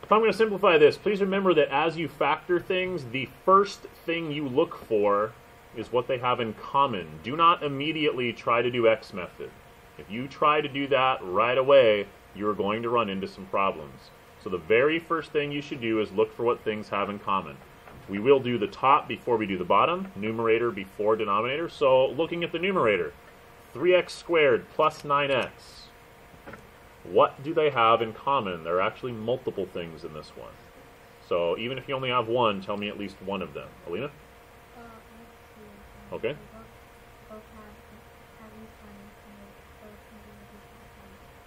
If I'm going to simplify this, please remember that as you factor things, the first thing you look for is what they have in common. Do not immediately try to do X method. If you try to do that right away, you're going to run into some problems. So the very first thing you should do is look for what things have in common. We will do the top before we do the bottom, numerator before denominator. So looking at the numerator, 3x squared plus 9x. What do they have in common? There are actually multiple things in this one. So even if you only have one, tell me at least one of them. Alina? Okay.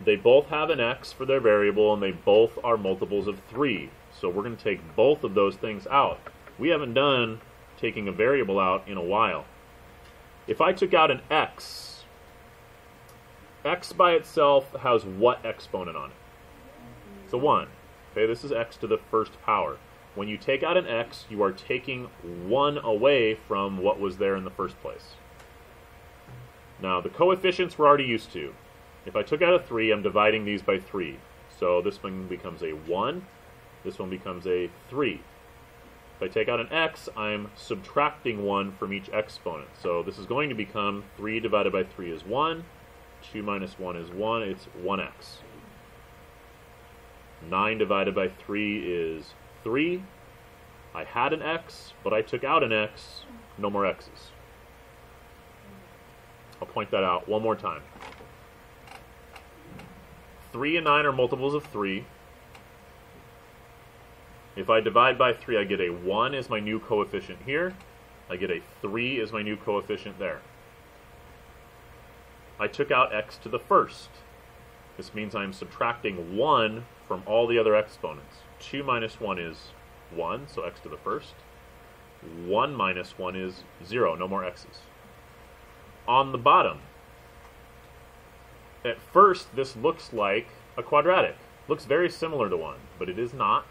They both have an x for their variable, and they both are multiples of 3. So we're going to take both of those things out. We haven't done taking a variable out in a while. If I took out an x, x by itself has what exponent on it? It's a 1. Okay, this is x to the first power. When you take out an x, you are taking 1 away from what was there in the first place. Now, the coefficients we're already used to. If I took out a 3, I'm dividing these by 3. So this one becomes a 1. This one becomes a 3. If I take out an x, I'm subtracting 1 from each exponent. So this is going to become 3 divided by 3 is 1. 2 minus 1 is 1. It's 1x. 9 divided by 3 is 3. I had an x, but I took out an x. No more x's. I'll point that out one more time. 3 and 9 are multiples of 3. If I divide by 3, I get a 1 as my new coefficient here. I get a 3 as my new coefficient there. I took out x to the first. This means I'm subtracting 1 from all the other exponents. 2 minus 1 is 1, so x to the first. 1 minus 1 is 0, no more x's. On the bottom, at first this looks like a quadratic. Looks very similar to 1, but it is not,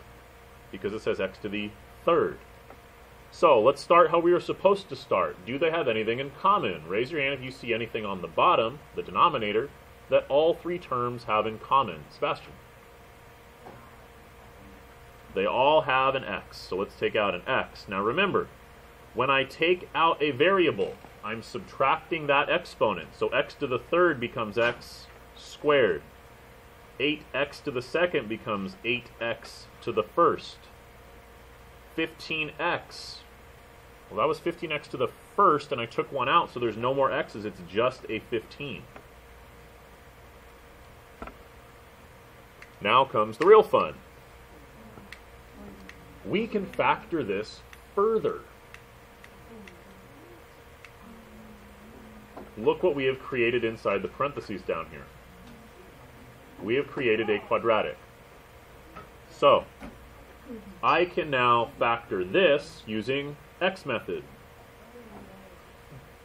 because it says x to the third. So let's start how we were supposed to start. Do they have anything in common? Raise your hand if you see anything on the bottom, the denominator, that all three terms have in common. Sebastian? They all have an x, so let's take out an x. Now remember, when I take out a variable, I'm subtracting that exponent. So x to the third becomes x squared. 8x to the second becomes 8x to the first. 15x. Well, that was 15x to the first, and I took one out, so there's no more x's. It's just a 15. Now comes the real fun. We can factor this further. Look what we have created inside the parentheses down here. We have created a quadratic. So, I can now factor this using X method.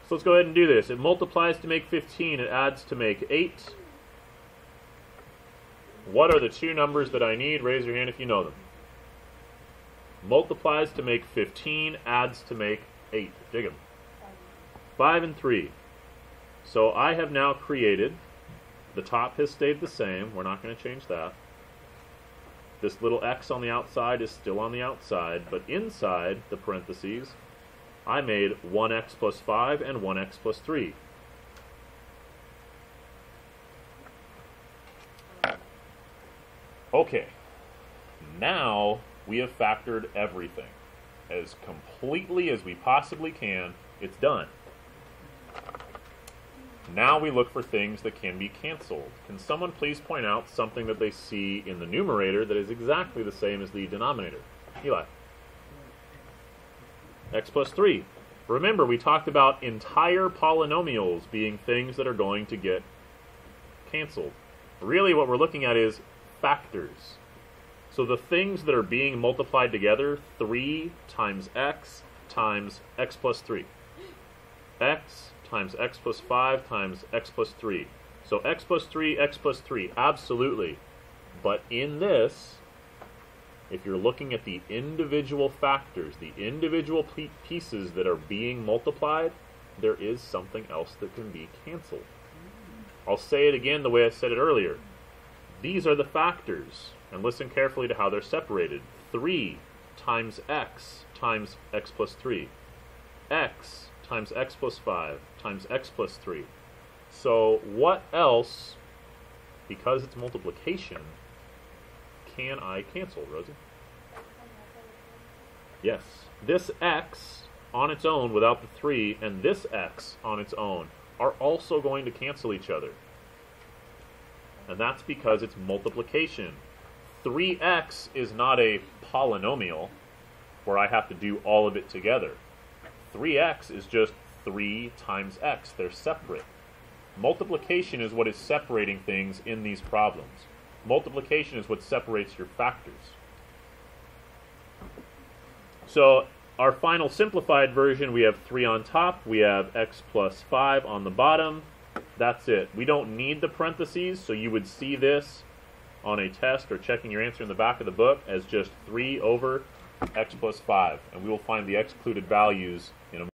So let's go ahead and do this. It multiplies to make 15. It adds to make 8. What are the two numbers that I need? Raise your hand if you know them. Multiplies to make 15, adds to make 8. Jacob. 5 and 3. So I have now created, the top has stayed the same. We're not going to change that. This little x on the outside is still on the outside, but inside the parentheses, I made 1x plus 5 and 1x plus 3. Okay, now we have factored everything as completely as we possibly can. It's done. Now we look for things that can be canceled. Can someone please point out something that they see in the numerator that is exactly the same as the denominator? Eli. X plus 3. Remember, we talked about entire polynomials being things that are going to get canceled. Really what we're looking at is factors. So the things that are being multiplied together, 3 times x plus 3. X times x plus 5 times x plus 3. So x plus 3, absolutely. But in this, if you're looking at the individual factors, the individual pieces that are being multiplied, there is something else that can be canceled. I'll say it again the way I said it earlier. These are the factors. And listen carefully to how they're separated. 3 times x plus 3. X times x plus 5 times x plus 3. So what else, because it's multiplication, can I cancel, Rosie? Yes. This x on its own without the 3 and this x on its own are also going to cancel each other. And that's because it's multiplication. 3x is not a polynomial where I have to do all of it together. 3x is just 3 times x. They're separate. Multiplication is what is separating things in these problems. Multiplication is what separates your factors. So our final simplified version, we have 3 on top, we have x plus 5 on the bottom. That's it. We don't need the parentheses, so you would see this on a test or checking your answer in the back of the book as just 3 over x plus 5. And we will find the excluded values in a